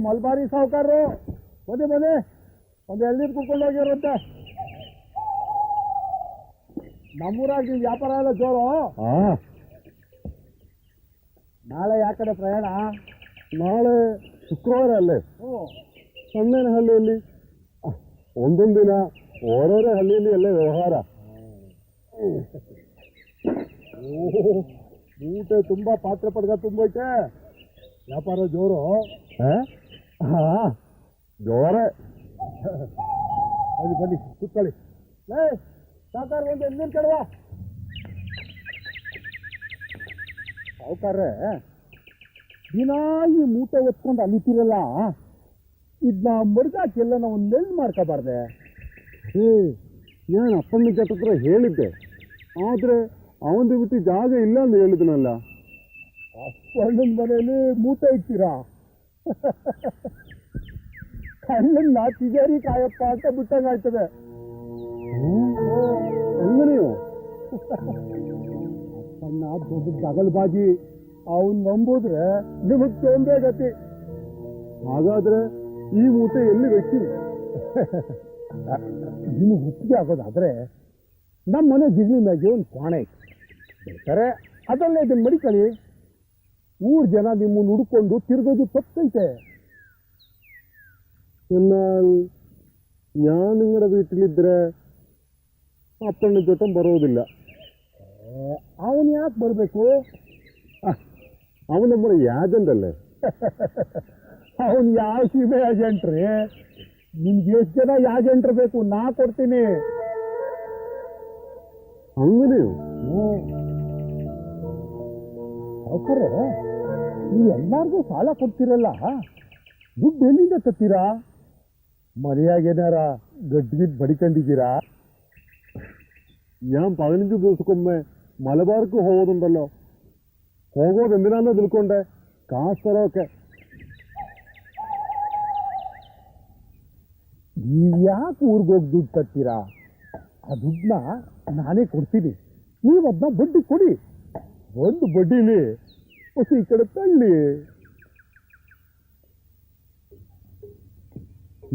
ಮಲ್ಬಾರಿ ಸಾಹುಕಾರರು ಬನ್ನಿ ಬನ್ನಿ, ಒಂದು ಎಳ್ನೀರು ಕುಡ್ಕೊಂಡು ಹೋಗಿರಂತೆ. ನಮ್ಮೂರಾಗ ನೀವು ವ್ಯಾಪಾರ ಎಲ್ಲ ಜೋರು. ನಾಳೆ ಯಾವ ಕಡೆ ಪ್ರಯಾಣ? ನಾಳೆ ಶುಕ್ರವಾರ ಅಲ್ಲೇ ಸಣ್ಣನ ಹಳ್ಳಿಯಲ್ಲಿ ಒಂದೊಂದು ದಿನ ಓರೋರೇ ಹಳ್ಳಿಯಲ್ಲಿ ಅಲ್ಲೇ ವ್ಯವಹಾರ. ಮೂಟೆ ತುಂಬಾ ಪಾತ್ರೆ ಪಡ್ಗ ತುಂಬೈತೆ, ವ್ಯಾಪಾರ ಜೋರು. ಜೋರೆ. ಬನ್ನಿ ಬನ್ನಿ ಕೂತ್ಕೊಳ್ಳಿ. ಲೇ ಸಾವುಕಾರ, ಒಂದು ಎಳ್ನೀರು ಕೆಡವ. ಸಾವುಕಾರ್ರೆ, ದಿನ ಈ ಮೂಟೆ ಹೊತ್ಕೊಂಡು ಅಲಿತೀರಲ್ಲ, ಇದನ್ನ ಮರ್ಗಾಕೆಲ್ಲ ನಾವು ನೆಲ್ ಮಾಡ್ಕೋಬಾರ್ದೆ? ನಾನು ಅಪ್ಪನ ಜೊತೆ ಹತ್ರ ಹೇಳಿದ್ದೆ, ಆದರೆ ಅವನದು ಬಿಟ್ಟು ಜಾಗ ಇಲ್ಲ ಅಂತ ಹೇಳಿದ್ನಲ್ಲ. ಅಪ್ಪಣ್ಣನ ಮನೆಯಲ್ಲಿ ಮೂಟೆ ಇಡ್ತೀರಾ? ಕಣ್ಣನ್ನ ತಿಜಾರಿ ಕಾಯಪ್ಪ ಅಂತ ಬಿಟ್ಟಂಗಾಯ್ತದೆ. ಹೆಂಗ ನೀವು? ಅಪ್ಪಣ್ಣ ದೊಡ್ಡ ದಗಲ್ಬಾಜಿ, ಅವನ್ ನಂಬೋದ್ರೆ ನಿಮಗ್ ತೊಂದ್ರೆ ಗತಿ. ಹಾಗಾದ್ರೆ ಈ ಮೂಟೆ ಎಲ್ಲಿ ವೆಚ್ಚಿ? ನಿಮಗೆ ಒಪ್ಪಿಗೆ ಆಗೋದಾದ್ರೆ ನಮ್ಮ ಮನೆ ಜಿಗ್ಲಿ ಮ್ಯಾಗೆ ಒಂದು ಕೋಣೆ ಐತೆ, ಬೇಕಾರೆ ಅದಲ್ಲೇ ಇದನ್ನ ಮಡಿಕೊಳ್ಳಿ. ಊರ್ ಜನ ನಿಮ್ಮನ್ನು ಹುಡ್ಕೊಂಡು ತಿರ್ಗೋದು ತಪ್ಪೈತೆ. ഞാൻ നിങ്ങളുടെ വീട്ടിലിದ್ರೆ ಅಪ್ಪನ ಜೊತೆ ಬರೋದಿಲ್ಲ. ಅವನು ಯಾಕೆ ಬರಬೇಕು? ಅವನು ನಮ್ಮ ಏಜೆಂಟ್ ಅಲ್ಲೇ. ಅವನು ಯಾವ ಸೀಮೆ ಏಜೆಂಟ್ರಿ? ನಿಮ್ಗೆ ಎಷ್ಟು ಜನ ಏಜೆಂಟ್ರ್ ಬೇಕು? ನಾ ಕೊಡ್ತೀನಿ. ಹಂಗನೆಯು? ಸಾವುಕಾರೆ, ನೀವು ಎಲ್ಲಾರ್ಗೂ ಸಾಲ ಕೊಡ್ತೀರಲ್ಲ, ದುಡ್ಡು ಎಲ್ಲಿಂದ ತತ್ತೀರಾ? ಮನೆಯಾಗೇನಾರ ಗಡ್ಡಿಗಿದ್ ಬಡಿಕೊಂಡಿದ್ದೀರಾ? ഞാൻ 15 ദിവസಕ್ಕೊಮ್ಮೆ ಮಲಬಾರ್ಗೂ ಹೋಗೋದುಂಟല്ലോ. ಹೋಗೋದು ಎಂದಿನಾನೋ ತಿಳ್ಕೊಂಡೆ, ಕಾಸು ತರೋಕೆ. ನೀವು ಯಾಕೆ ಊರಿಗೋಗಿ ದುಡ್ಡು ತರ್ತೀರಾ? ಆ ದುಡ್ಡನ್ನ ನಾನೇ ಕೊಡ್ತೀನಿ, ನೀವು ಅದನ್ನ ಬಡ್ಡಿ ಕೊಡಿ. ಒಂದು ಬಡ್ಡಿಲಿ ಹೊಸ ಈ ಕಡೆ ತಳ್ಳಿ.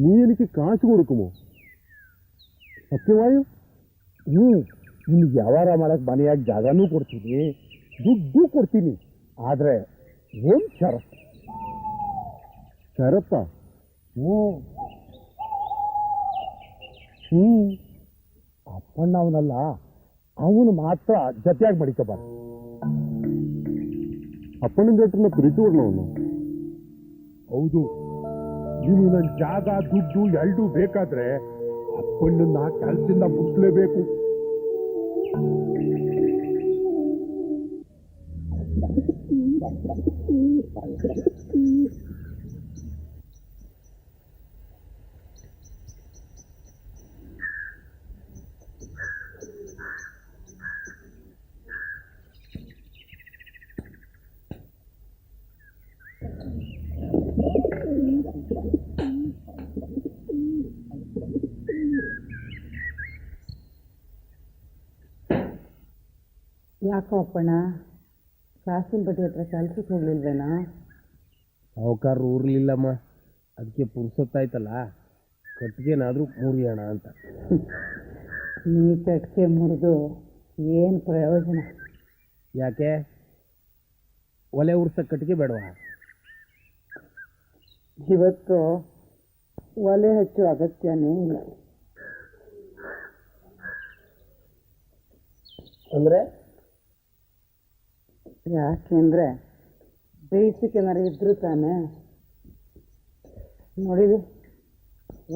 നീ എനിക്ക് കാശ് കൊടുക്കുമോ? ಸತ್ಯವಾಯು, ನಿಮ್ಗೆ ವ್ಯವಹಾರ ಮಾಡಕ್ಕೆ ಮನೆಯಾಗಿ ಜಾಗನೂ ಕೊಡ್ತೀನಿ, ದುಡ್ಡು ಕೊಡ್ತೀನಿ. ಆದರೆ ಒಂದು ಷರತ್ತು. ಶರತ್ತ? ಅಪ್ಪಣ್ಣ ಅವನಲ್ಲ, ಅವನು ಮಾತ್ರ ಜೊತೆಯಾಗಿ ಮಡಿಕೋಬಾರ್ದು. ಅಪ್ಪನ ಜೊತೆ ಪ್ರೀತಿ ಕೊಡೋನು? ಹೌದು. ನೀನು ನನ್ನ ಜಾಗ ದುಡ್ಡು ಎರಡೂ ಬೇಕಾದ್ರೆ ಅಪ್ಪಣ್ಣನ ಕೆಲಸದಿಂದ ಮುಟ್ಲೇಬೇಕು. ಯಾಕೋ ಅಪ್ಪಣ್ಣ, ಕಾಸಿನ ಬಡ್ಡಿ ಹತ್ರ ಕೆಲ್ಸಕ್ಕೆ ಹೋಗ್ಲಿಲ್ವೇನಾ? ಸಾವುಕಾರ ಊರ್ಲಿಲ್ಲಮ್ಮ, ಅದಕ್ಕೆ ಪುರ್ಸೊತ್ತಾಯ್ತಲ್ಲ, ಕಟ್ಟಿಗೆನಾದರೂ ಮುರಿಯೋಣ ಅಂತ. ನೀ ಕಟ್ಟಿಗೆ ಮುರಿದು ಏನು ಪ್ರಯೋಜನ? ಯಾಕೆ? ಒಲೆ ಉರ್ಸಕ್ಕೆ ಕಟ್ಟಿಗೆ ಬೇಡವಾ? ಇವತ್ತು ಒಲೆ ಹಚ್ಚೋ ಅಗತ್ಯನೇ ಇಲ್ಲ. ಅಂದರೆ? ಯಾಕೆಂದರೆ ಬೇಯಿಸೋಕೆನಾರು ಇದ್ರು ತಾನೆ. ನೋಡಿರಿ,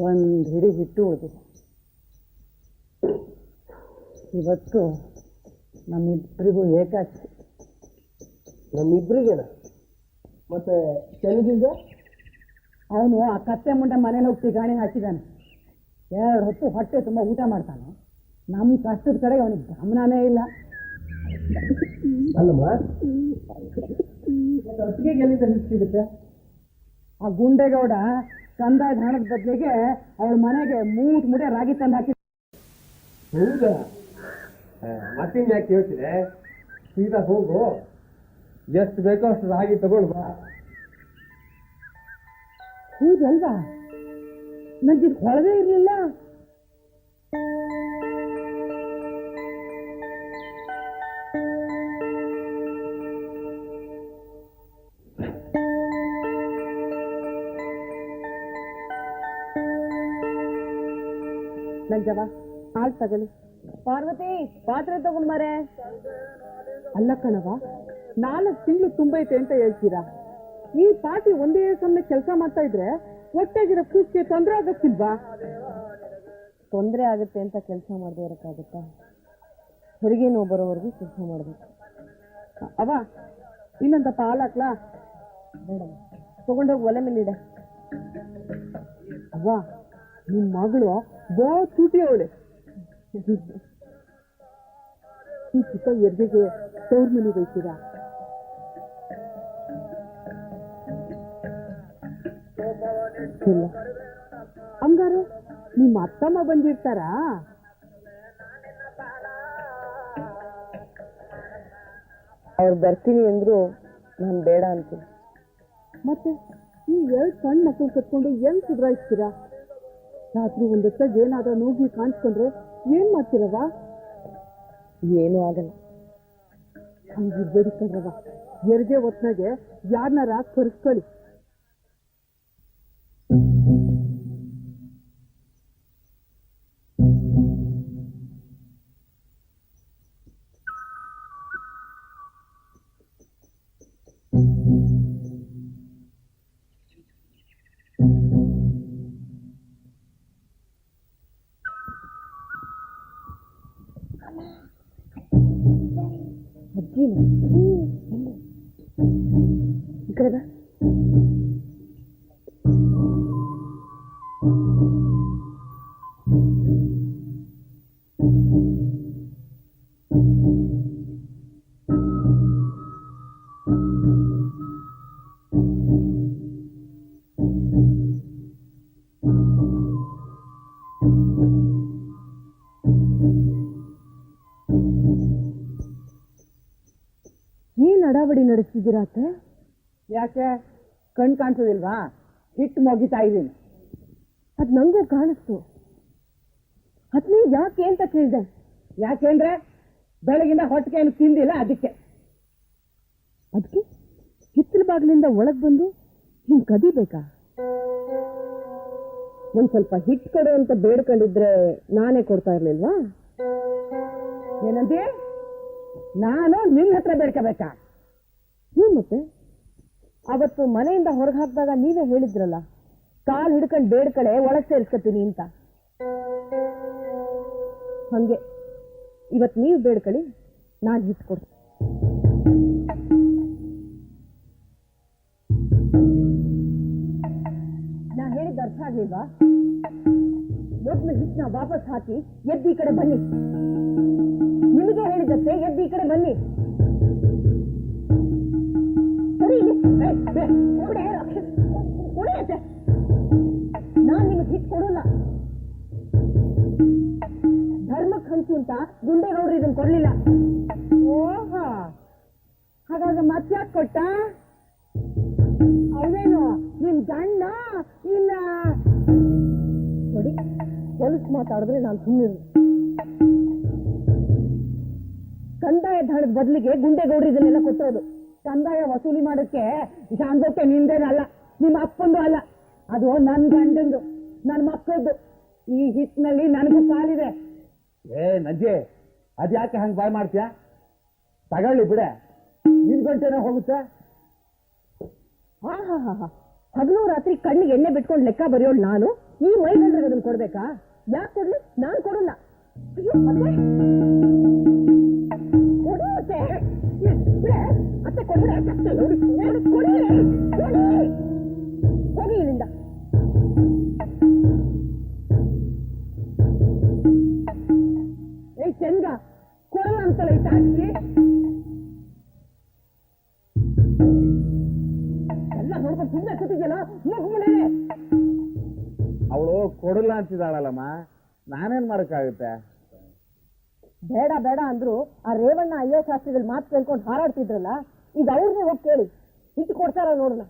ಒಂದು ಹಿಡಿ ಹಿಟ್ಟು ಉಳಿದಿದೆ. ಇವತ್ತು ನಮ್ಮಿಬ್ಬರಿಗೂ ಏಕಾಚಿ. ನಮ್ಮಿಬ್ಬರಿಗೇನ? ಮತ್ತೆ ಚೆನ್ನದಿಂದ ಅವನು ಆ ಕತ್ತೆ ಮುಂಡೆ ಮನೇಲಿ ಹೋಗಿ ಗಾಣಿ ಹಾಕಿದ್ದಾನೆ. 2 ಹೊತ್ತು ಹೊಟ್ಟೆ ತುಂಬ ಊಟ ಮಾಡ್ತಾನೆ. ನಮ್ಮ ಕಷ್ಟದ ಕಡೆಗೆ ಅವನಿಗೆ ಗಮನನೇ ಇಲ್ಲ. ಅಲ್ಲಮ್ಮ, ಅತ್ತಿಗೆಗೆ ಎಲ್ಲಿಂದ ಸಿಗುತ್ತೆ? ಆ ಗುಂಡೇಗೌಡ ಕಂದಾಯ ಹಣದ ಬದಲಿಗೆ ಅವಳ ಮನೆಗೆ 3 ಮುಡೆ ರಾಗಿ ತಂದು ಹಾಕಿ. ಹೌದಾ? ಮತ್ತಿನ್ ಯಾಕೆ ಹೇಳ್ತಿದೆ? ಸೀದಾ ಹೋಗು, ಎಷ್ಟು ಬೇಕೋ ಅಷ್ಟು ರಾಗಿ ತಗೊಂಡು ಬಾ. ಹೌದಲ್ವಾ ನಂಗಿದು ಹೊಳದೇ ಇರಲಿಲ್ಲ. ನಂಜವ ಹಾಲು ತಗೊಳ್ಳಿ. ಪಾರ್ವತಿ ಪಾತ್ರೆ ತಗೊಂಡ್ ಮರೆ. ಅಲ್ಲ ಕಣವ, 4 ತಿಂಗಳು ತುಂಬೈತೆ ಅಂತ ಹೇಳ್ತೀರಾ? ಈ ಪಾರ್ಟಿ ಒಂದೇ ಸಮಯ ಕೆಲಸ ಮಾಡ್ತಾ ಇದ್ರೆ ಒಟ್ಟಾಗಿರೋ ಕೂಸ್ಗೆ ತೊಂದರೆ ಆಗಕ್ಕಿಲ್ವಾ? ತೊಂದರೆ ಆಗುತ್ತೆ ಅಂತ ಕೆಲಸ ಮಾಡದೇ ಇರೋಕ್ಕಾಗುತ್ತಾ? ಹೆರಿಗೆ ನೋವು ಬರೋವರೆಗೂ ಕೆಲಸ ಮಾಡಬೇಕು. ಅವ ಇನ್ನೊಂದು ಹಾಲು ಹಾಕ್ಲಾ? ಬೇಡ, ತಗೊಂಡೋಗಿ ಒಲೆ ಮೇಲೆ ಇಡ. ಅವ್ವ, ನಿಮ್ಮ ಮಗಳು ಬಾ ಚೂಟಿ ಅವಳೆ. ಈ ಚಿಕ್ಕ ಎರ್ಗೆಗೆ ತವ್ರ ಮನೆಗೆ ಹೋಗ್ತೀರಾ? ಇಲ್ಲ, ಹಂಗಾರೆ ನಿಮ್ಮ ಅತ್ತಮ್ಮ ಬಂದಿರ್ತಾರಾ? ಅವ್ರು ಬರ್ತೀನಿ ಅಂದ್ರು ನಾನು ಬೇಡ ಅಂತೀನಿ. ಮತ್ತೆ ಈ 2 ಸಣ್ಣ ಮಕ್ಕಳು ಕಟ್ಕೊಂಡು ಏನ್ ಸುಧಾರಿಸ್ತೀರಾ? ರಾತ್ರಿ ಒಂದೊತ್ತಾಗ ಏನಾದ್ರೂ ನೋಗಿ ಕಾಣಿಸ್ಕೊಂಡ್ರೆ ಏನ್ ಮಾಡ್ತೀರವ? ಏನೂ ಆಗಲ್ಲ. ಹಂಗಿರ್ಬೇಡಿ ಕಣ್ರವ, ಎರ್ಗೆ ಹೊತ್ನಾಗೆ ಯಾರನ್ನಾರ ಕರ್ಸ್ಕೊಳ್ಳಿ. ಅಜ್ಜಿನ ಈ ಕಡೆ ಬಾ. ಏನ್ ಅಡಾವಡಿ ನಡೆಸ್ತಿದ್ದೀರಾತೆ? ಯಾಕೆ ಕಣ್ ಕಾಣಿಸೋದಿಲ್ವಾ? ಹಿಟ್ಟು ಮೊಗಿತಾ ಇದ್ದೀನಿ. ಅದ್ ನಂಗೂ ಕಾಣಿಸ್ತು. ಅದ್ನೇ ಯಾಕೆ ಅಂತ ಕೇಳಿದೆ. ಯಾಕೆಂದ್ರೆ ಬೆಳಗಿಂದ ಹೊಟ್ಟಿಗೆ ಏನು ತಿಂದಿಲ್ಲ, ಅದಕ್ಕೆ. ಹಿತ್ತಲ ಬಾಗಿಲಿಂದ ಒಳಗ್ ಬಂದು ಹಿಂಗ್ ಕದಿಬೇಕಾ? ಒಂದ್ ಸ್ವಲ್ಪ ಹಿಟ್ಟು ಕೊಡು ಅಂತ ಬೇಡ್ಕೊಂಡಿದ್ರೆ ನಾನೇ ಕೊಡ್ತಾ ಇರ್ಲಿಲ್ವಾ? ಏನಂತೀ? ನಾನು ನಿನ್ನ ಹತ್ರ ಬೇಡ್ಕೋಬೇಕಾ? ಮತ್ತೆ ಅವತ್ತು ಮನೆಯಿಂದ ಹೊರಗೆ ಹಾಕಿದಾಗ ನೀವೇ ಹೇಳಿದ್ರಲ್ಲ, ಕಾಲ್ ಹಿಡ್ಕೊಂಡು ಬೇಡ್ಕಡೆ ಒಳಗ್ ಸೇರಿಸ್ಕೊತೀನಿ ಅಂತ. ಹಂಗೆ ಇವತ್ತು ನೀವು ಬೇಡ್ಕಳಿ, ನಾನು ಹಿಟ್ಟು ಕೊಡ್ತೀನಿ. ನಾ ಹೇಳಿದ ಅರ್ಥ ಆಗ್ಲಿಲ್ವಾ? ಮೊದ್ಲು ಹಿಟ್ಟನ್ನ ವಾಪಸ್ ಹಾಕಿ ಎದ್ದು ಈ ಕಡೆ ಬನ್ನಿ. ನಿಮಗೆ ಹೇಳಿದತ್ತೆ ಎದ್ದು ಈ ಕಡೆ ಬನ್ನಿ. ನಾನ್ ನಿಮಗೆ ಹಿಟ್ಟು ಕೊಡೋಲ್ಲ. ಧರ್ಮಕ್ಕೆ ಹಂಚು ಅಂತ ಗುಂಡೇಗೌಡ್ರು ಇದನ್ನ ಕೊಡ್ಲಿಲ್ಲ. ಓಹಾ, ಹಾಗಾದ್ರೆ ಮತ್ತ್ಯಾಕೆ ಕೊಟ್ಟ? ಅವನೇನು ನಿನ್ ಗಂಡ? ಇಲ್ಲ ನೋಡಿ, ಹೊಲಸು ಮಾತಾಡಿದ್ರೆ ನಾನು ಸುಮ್ಮನೆ. ಕಂದಾಯ ದಾಣದ ಬದಲಿಗೆ ಗುಂಡೇಗೌಡ್ರು ಇದನ್ನೆಲ್ಲ ಕೊಟ್ಟೋದು. ಕಂದಾಯ ವಸೂಲಿ ಮಾಡೋಕ್ಕೆ ಶಾಂತಕ್ಕೆ ನಿಂದೇನಲ್ಲ, ನಿಮ್ಮ ಅಪ್ಪಂದು ಅಲ್ಲ, ಅದು ನನ್ನ ಗಂಡಂದು, ನನ್ನ ಮಕ್ಕಳದ್ದು. ಈ ಹಿಟ್ಟಿನಲ್ಲಿ ನನಗೂ ಕಾಲಿದೆ. ನಜ್ಜೆ, ಅದ್ಯಾಕೆ ಹಂಗೆ ಬಾಯ್ ಮಾಡ್ತೀಯ? ತಗೊಳ್ಳಿ ಬಿಡೆ, 5 ಗಂಟೆನೇ ಹೋಗುತ್ತೆ. ಹಾ, ಹಗಲು ರಾತ್ರಿ ಕಣ್ಣಿಗೆ ಎಣ್ಣೆ ಬಿಟ್ಕೊಂಡು ಲೆಕ್ಕ ಬರೆಯೋಳು ನಾನು. ಈ ಮೈಗಂಡ್ರಿಗೆ ಅದನ್ನು ಕೊಡ್ಬೇಕಾ? ಯಾಕೆ ಕೊಡ್ಲಿ? ನಾನು ಕೊಡಲ್ಲ. ಅಯ್ಯೋ, ಮತ್ತೆ ಕೊಡುತ್ತೆ. ಅತ್ತೆ ಕೊಡ್ಬಿಡ, ಹೋಗಿ ಇಲ್ಲಿಂದ. ಏಯ್ ಚಂದ, ಕೊಡಲ್ಲ ಅಂತಲ್ಲ ಈ ತಾಕಿ ಎಲ್ಲ ನೋಡ್ಕೊಂಡು ಸುಮ್ಮನೆ ಕೂತಿದ್ಯಲ್ಲ, ಮುಗ್ಬಿಡೇ. ಅವಳು ಕೊಡಲ್ಲ ಅಂತಿದ್ದಾಳಲ್ಲಮ್ಮ, ನಾನೇನ್ ಮಾಡಕ್ಕಾಗುತ್ತೆ? ಬೇಡ ಬೇಡ ಅಂದ್ರು ಆ ರೇವಣ್ಣ ಅಯ್ಯೋ ಶಾಸ್ತ್ರಿಗಳು ಮಾತು ಕೇಳ್ಕೊಂಡು ಹಾರಾಡ್ತಿದ್ರಲ್ಲ, ಈಗ ಅವ್ರನ್ನೇ ಹೋಗಿ ಕೇಳಿ, ಹಿಟ್ಟು ಕೊಡ್ತಾರ ನೋಡೋಣ.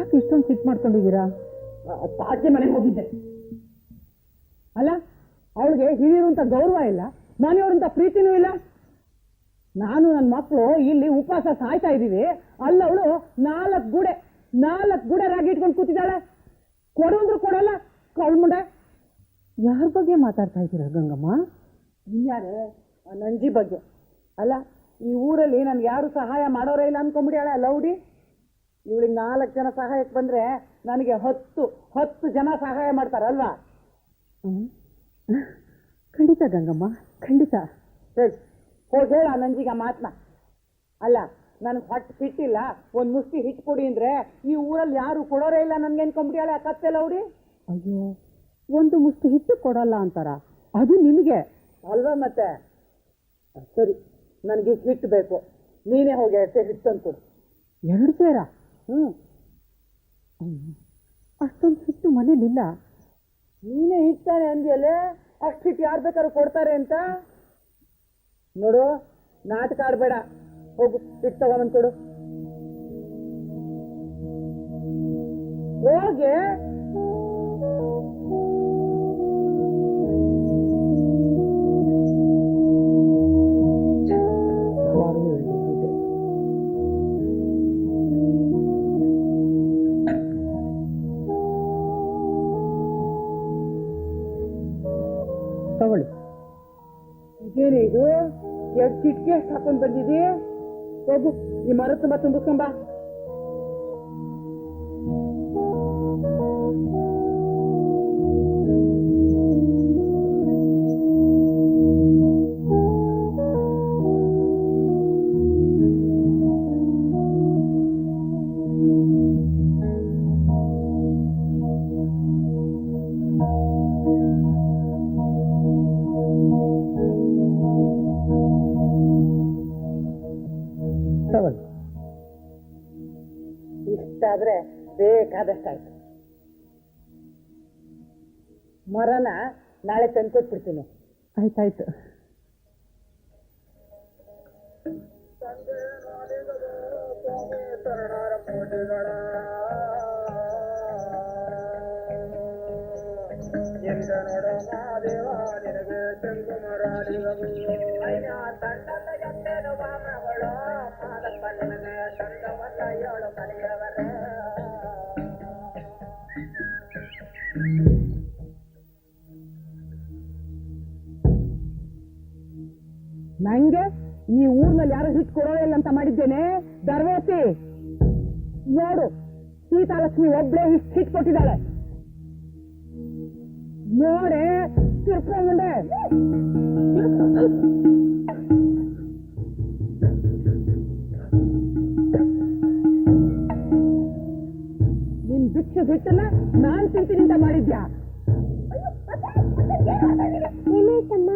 ಯಾಕೆ ಇಷ್ಟೊಂದು ಸಿಟ್ಟು ಮಾಡ್ಕೊಂಡಿದ್ದೀರಾ? ಪಾಚಿ ಮನೆಗೆ ಹೋಗಿದ್ದೆ. ಅಲ್ಲ, ಅವಳಿಗೆ ಹಿರಿಯರು ಅಂತ ಗೌರವ ಇಲ್ಲ, ಮನೆಯವ್ರಂತ ಪ್ರೀತಿನೂ ಇಲ್ಲ. ನಾನು ನನ್ನ ಮಕ್ಕಳು ಇಲ್ಲಿ ಉಪವಾಸ ಸಾಯ್ತಾ ಇದ್ದೀವಿ, ಅಲ್ಲ ಅವಳು ನಾಲ್ಕು ಗುಡೆ ರಾಗಿ ಇಟ್ಕೊಂಡು ಕೂತಿದ್ದಾಳೆ. ಕೊಡು ಅಂದ್ರೂ ಕೊಡಲ್ಲ, ಕಳ್ಮುಂಡೆ. ಯಾರ ಬಗ್ಗೆ ಮಾತಾಡ್ತಾ ಇದ್ದೀರಾ ಗಂಗಮ್ಮ? ಯಾರೇ ನಂಜಿ ಬಗ್ಗೆ. ಅಲ್ಲ, ಈ ಊರಲ್ಲಿ ನನ್ಗೆ ಯಾರು ಸಹಾಯ ಮಾಡೋರೇ ಇಲ್ಲ ಅನ್ಕೊಂಡ್ಬಿಡ್ಯಾಳ ಲೌಡಿ. ಇವಳಿಗೆ 4 ಜನ ಸಹಾಯಕ್ಕೆ ಬಂದ್ರೆ ನನಗೆ 10 ಜನ ಸಹಾಯ ಮಾಡ್ತಾರಲ್ವಾ? ಖಂಡಿತ ಗಂಗಮ್ಮ, ಖಂಡಿತ. ಸರಿ, ಹೋಗಿ ಹೇಳ ನಂಜಿಗ ಮಾತನ್ನ. ಅಲ್ಲ, ನನಗೆ ಹೊಟ್ಟೆ ಬಿಟ್ಟಿಲ್ಲ, ಒಂದು ಮುಷ್ಟಿ ಹಿಟ್ಟು ಕೊಡಿ ಅಂದ್ರೆ ಈ ಊರಲ್ಲಿ ಯಾರು ಕೊಡೋರೇ ಇಲ್ಲ ನನ್ಗೆ ಅನ್ಕೊಂಡ್ಬಿಡ್ಯಾಳ ಕತ್ತೆ ಲೌಡಿ. ಅಯ್ಯೋ, ಒಂದು ಮುಷ್ಟಿ ಹಿಟ್ಟು ಕೊಡಲ್ಲ ಅಂತಾರ, ಅದು ನಿಮಗೆ ಅಲ್ವಾ? ಮತ್ತೆ ಸರಿ, ನನಗೆ ಹಿಟ್ಟು ಬೇಕು, ನೀನೇ ಹೋಗಿ ಅಷ್ಟೇ ಹಿಟ್ಟು ತಂದು ಕೊಡು. 2 ಸೇರ? ಅಷ್ಟೊಂದು ಹಿಟ್ಟು ಮನೇಲಿಲ್ಲ. ನೀನೇ ಹಿಟ್ತಾನೆ ಅಂದ್ಯಲ್ಲೇ, ಅಷ್ಟು ಹಿಟ್ಟು ಯಾರು ಬೇಕಾದ್ರೂ ಕೊಡ್ತಾರೆ ಅಂತ. ನೋಡು, ನಾಟಕ ಆಡ್ಬೇಡ, ಹೋಗು ಹಿಟ್ಟು ತಗೊಂಬಂದು ಕೊಡು. ಹೋಗೆ. ತಗೊಳ್ಳಿ. ಇದೇನೇ ಇದು? ಎಷ್ಟು ಚಿಟ್ಕೆ ಹಾಕೊಂಡ್ ಬಂದಿದ್ದೀ? ಹೋಗು, ಈ ಮರ ತುಂಬ ತುಂಬಿಸ್ಕೊಂಬ. ತಗೊಳ್ಳಿ. ಇಷ್ಟಾದ್ರೆ ಬೇಕಾದಷ್ಟಾಯ್ತು. ಮರನ ನಾಳೆ ತಂದ್ಕೊಟ್ಬಿಡ್ತೀನಿ. ಆಯ್ತಾಯ್ತು. ನಂಗೆ ಈ ಊರ್ನಲ್ಲಿ ಯಾರು ಹಿಟ್ಟು ಕೊಡೋದೇ ಇಲ್ಲ ಅಂತ ಮಾಡಿದ್ದೇನೆ. ದರ್ವೇಸಿ ನೋಡು, ಸೀತಾಲಕ್ಷ್ಮಿ ಒಬ್ಳೆ ಇಷ್ಟು ಹಿಟ್ಟು ಕೊಟ್ಟಿದ್ದಾಳೆ ನೋಡೆ, ತಿರ್ಕೊಂಡೆ. ನಿನ್ ಭಿಕ್ಷೆ ಹಿಟ್ಟನ್ನ ನಾನ್ ತಿಂತೀನಿ ಅಂತ ಮಾಡಿದ್ಯಾ? ಏನಾಯ್ತಮ್ಮ?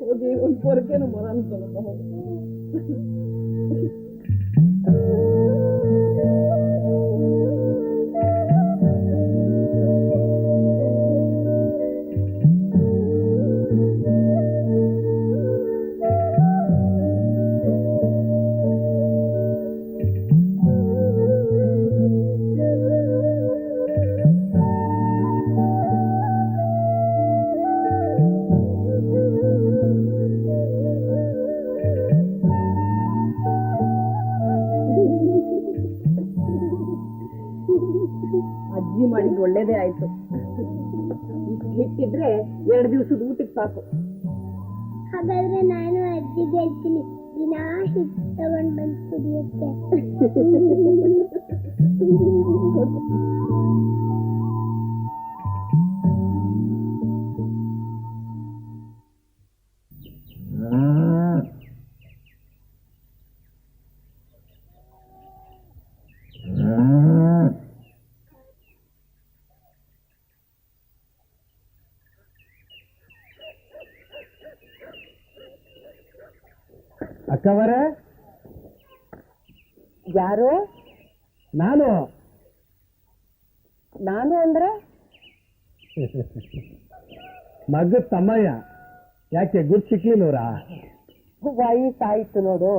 ಹೋಗಿ ಒಂದು ಪೊರಕೆನು ಮರ ಅನ್ಕೊಳ್ಳೋಣ. ಅಜ್ಜಿ ಮಾಡಿದ್ದು ಒಳ್ಳೇದೇ ಆಯ್ತು. ಹಿಟ್ಟಿದ್ರೆ 2 ದಿವಸದ ಊಟಕ್ಕೆ ಸಾಕು. ಹಾಗಾದ್ರೆ ನಾನು ಅಜ್ಜಿಗೆ ಹೇಳ್ತೀನಿ, ದಿನಾ ಹಿಟ್ಟು ತಗೊಂಡ್ ಬಂದು ಕುಡಿಯುತ್ತೆ. ಅಕ್ಕವರೇ, ಯಾರು? ನಾನು ನಾನು ಅಂದ್ರೆ ಮಗ ತಮ್ಮಯ್ಯ. ಯಾಕೆ ಗುರ್ತು ಸಿಕ್ಲಿಲ್ಲವ್ರಾ? ವಯಸ್ಸಾಯ್ತು ನೋಡು,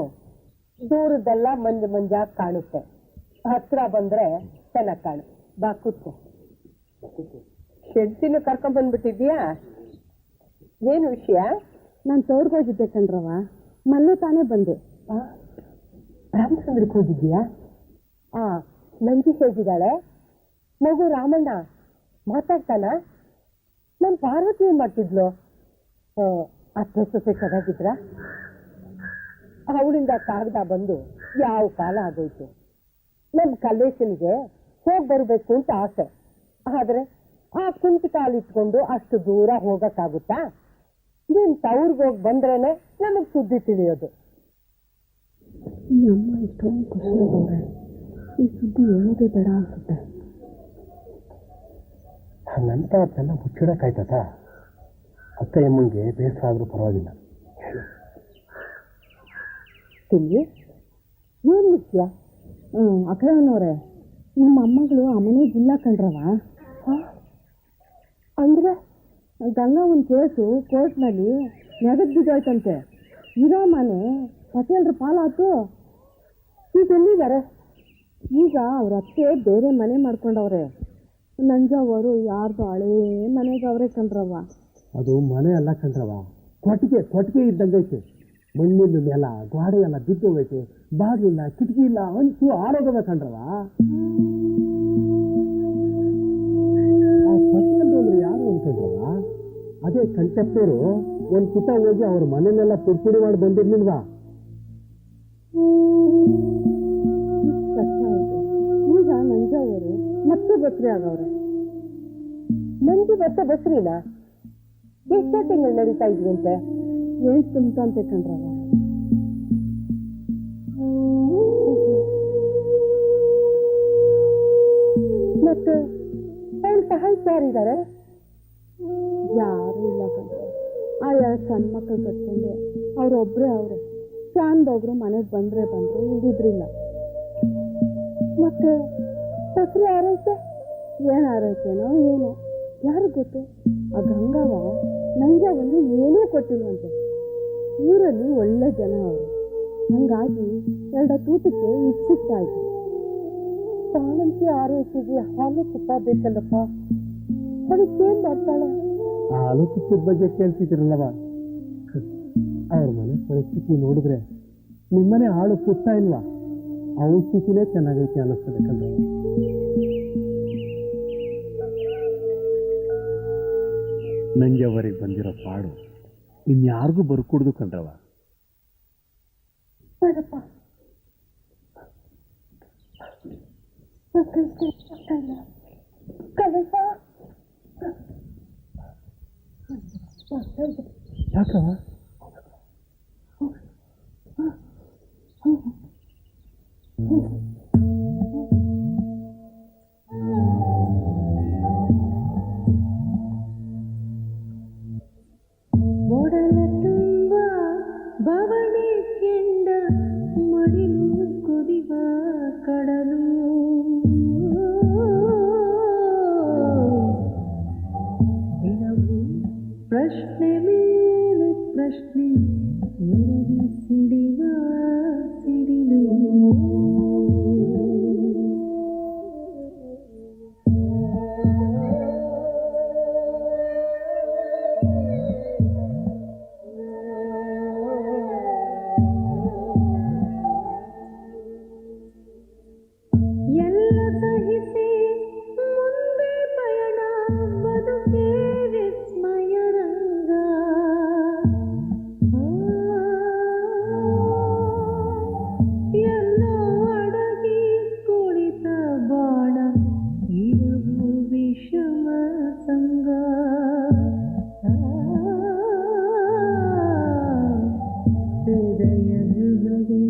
ದೂರದೆಲ್ಲ ಮಂಜಾಗಿ ಕಾಣುತ್ತೆ, ಹತ್ರ ಬಂದ್ರೆ ಚೆನ್ನಾಗಿ ಕಾಣು. ಬಾ ಕೂತ್ಕೋ. ಶೆಡ್ಸಿನ ಕರ್ಕೊಂಡ್ ಬಂದ್ಬಿಟ್ಟಿದ್ಯಾ? ಏನು ವಿಷಯ? ನಾನು ತೋರ್ಗೆ ಹೋಗಿದ್ದೆ ಕಣ್ರವ, ಮೊನ್ನೆ ತಾನೇ ಬಂದೆ. ರಾಮಚಂದ್ರಕ್ಕೆ ಹೋಗಿದ್ಯಾ? ನಂಜಿ ಹೇಗಿದ್ದಾಳೆ? ಮಗು ರಾಮಣ್ಣ ಮಾತಾಡ್ತಾನ? ನನ್ನ ಪಾರ್ವತಿ ಏನ್ ಮಾಡ್ತಿದ್ಲು? ಅತ್ತೆ ಸೊಸೆ ಚೆನ್ನಾಗಿದ್ರ? ಅವಳಿಂದ ಕಾಗದ ಬಂದು ಯಾವ ಕಾಲ ಆಗೋಯ್ತು. ನಮ್ಮ ಕಲ್ಲೇಶನ್ಗೆ ಹೋಗಿ ಬರಬೇಕು ಅಂತ ಆಸೆ, ಆದ್ರೆ ಆ ಕುಂಟ ಕಾಲಿಟ್ಕೊಂಡು ಅಷ್ಟು ದೂರ ಹೋಗಕ್ಕಾಗುತ್ತಾ? ನೀನ್ ತವ್ರಿಗೆ ಹೋಗಿ ಬಂದ್ರೇನೆ ನಮಗ್ ಸುದ್ದಿ ತಿಳಿಯೋದು. ಈ ಅಮ್ಮ ಇಷ್ಟೊಂದು ಖುಷಿಯಾಗವ್ರೆ, ಈ ಸುದ್ದಿ ಹೇಳೋದೇ ಬೇಡ ಅನ್ಸುತ್ತೆ. ಹಂಗಂತ ಅವ್ರನ್ನೆಲ್ಲ ಮುಚ್ಚಿಡಕ್ಕಾಯ್ತದ? ಅಕ್ಕ ಎಮ್ಮಂಗೆ ಬೇಸರ ಆದ್ರೂ ಪರವಾಗಿಲ್ಲ. ತಿಳಿ ಏನ್ ವಿಷಯ? ಅಕ್ಕನವ್ರೆ, ನಮ್ಮ ಅಮ್ಮಗಳು ಆ ಮನೆಗೆ ಇಲ್ಲ ಕಣ್ರವ. ಅಂದ್ರೆ ಗಂಗಾ ಒಂದು ಕೇಸು ಕೋರ್ಟ್ನಲ್ಲಿ ನೆಗದ್ ಬಿದ್ದೋಯ್ತಂತೆ. ಇರೋ ಮನೆ ಪಟೇಲ್ರ ಪಾಲಾತು. ಈಗ ಎಲ್ಲಿದ್ದಾರೆ? ಈಗ ಅವ್ರ ಅತ್ತೆ ಬೇರೆ ಮನೆ ಮಾಡ್ಕೊಂಡವ್ರೆ. ನಂಜವರು ಯಾರ್ದು ಹಳೇ ಮನೆಗೆ ಅವ್ರೆ ಕಣ್ರವ. ಅದು ಮನೆ ಅಲ್ಲ ಕಣ್ರವ, ಕೊಟ್ಟಿಗೆ ಇದ್ದಂಗೈತೆ. ಮಣ್ಣಿನ ನೆಲ, ಗೋಡೆ ಎಲ್ಲ ಬಿದ್ದೋಗೈತೆ, ಬಾಗಿಲಿಲ್ಲ, ಕಿಟಕಿ ಇಲ್ಲ, ಅಂಚು ಆರೋಗದ ಕಣ್ರವ. ಆ ಪಟೇಲ್ರು ಅಂದ್ರೆ ಯಾರು ಅನ್ಕೊಂಡ್ರವ? ಅದೇ ಕಂಟೆಪ್ಟರು ಒಂದ್ ಕಿತ ಹೋಗಿ ಅವ್ರ ಮನೆನೆಲ್ಲ ಪುಡಿ ಮಾಡಿ ಬಂದಿರ್ಲಿಲ್ವಾ? ಈಗ ನಂಜವರು ಮತ್ತೆ ಬಸ್ರಿ ಆಗವ್ರೆ. ನಂಜಿ ಮತ್ತೆ ಬಸ್ರಿನ ಎಷ್ಟೇ ತಿಂಗಳು ನಡೀತಾ ಇದ್ವಂತೆ? ಏನ್ ತುಂಬಂತೆ ಕಣ್ರವ. ಮತ್ತೆ ಸಹಾಯಕ್ಕೆ ಯಾರಿದ್ದಾರೆ? ಯಾರು ಇಲ್ಲ ಕಣ್ರ. ಆ 2 ಸಣ್ಣ ಮಕ್ಕಳು ಕಟ್ಕೊಂಡು ಅವ್ರೊಬ್ರೇ ಅವ್ರೆ. ಚಾಂದೊಬ್ರು ಮನೆಗೆ ಬಂದ್ರೆ ಇಲ್ಲಿದ್ರಿಲ್ಲ. ಮತ್ತೆ ಬಸ್ರಿ ಆರೈಕೆ ಏನ್ ಆರೈಕೆನೋ ಏನೋ ಯಾರು ಗೊತ್ತು. ಆ ಗಂಗವ್ವ ನಂಗೆ ಒಂದು ಏನೂ ಕೊಟ್ಟಿಲ್ವಂತೆ. ಊರಲ್ಲಿ ಒಳ್ಳೆ ಜನ ಅವರು, ಹಂಗಾಗಿ 2 ತೂಟಕ್ಕೆ ಇಷ್ಟಿಷ್ಟ ಆಯ್ತು. ತಾಳಂತಿ ಆರೈಕೆಗೆ ಹಾಲು ತುಪ್ಪ ಬೇಕಲ್ಲಪ್ಪ, ಅದಕ್ಕೇನ್ ಮಾಡ್ತಾಳೆ? ಹಾಲು ತುಪ್ಪದ ಬಗ್ಗೆ ಕೇಳ್ತಿದ್ರಲ್ಲವ, ಅವ್ರ ಮನೆ ಪರಿಸ್ಥಿತಿ ನೋಡಿದ್ರೆ ನಿಮ್ಮನೆ ಹಾಳು ಪುಟ್ಟ ಇಲ್ವಾ? ಅವ್ರ ಸ್ಥಿತಿನೇ ಚೆನ್ನಾಗೈತೆ ಅನ್ನಿಸ್ತದೆ ಕಣ್ರವ. ನಂಜವರಿಗೆ ಬಂದಿರೋ ಪಾಡು ಇನ್ಯಾರಿಗೂ ಬರ್ಕೂಡ್ದು ಕಣ್ರವ. ಯಾಕವ? ಓಡಲ ತುಂಬ ಬವಣೆ ಕೆಂಡ ಮಡಿಲು ಕುದಿವ ಕಡಲು. ದಿನವೂ ಪ್ರಶ್ನೆ ಮೇಲೆ ಪ್ರಶ್ನೆ ಎರಗಿ ಸಿಡಿವ ಸಿಡಿಲು. ಎಲ್ಲ ಸಹಿಸಿ ಮುಂದೆ ಪಯಣ, ಬದುಕೇ ವಿಸ್ಮಯ ರಂಗ. ಎಲ್ಲೋ ಅಡಗಿ ಕುಳಿತ ಬಾಣ, ಇರವು ವಿಷಮ ಸಂಗ. ಹೃದಯ ಹೃದಯ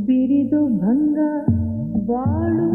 ಬಿರಿದು ಭಂಗ, ಬಾಳು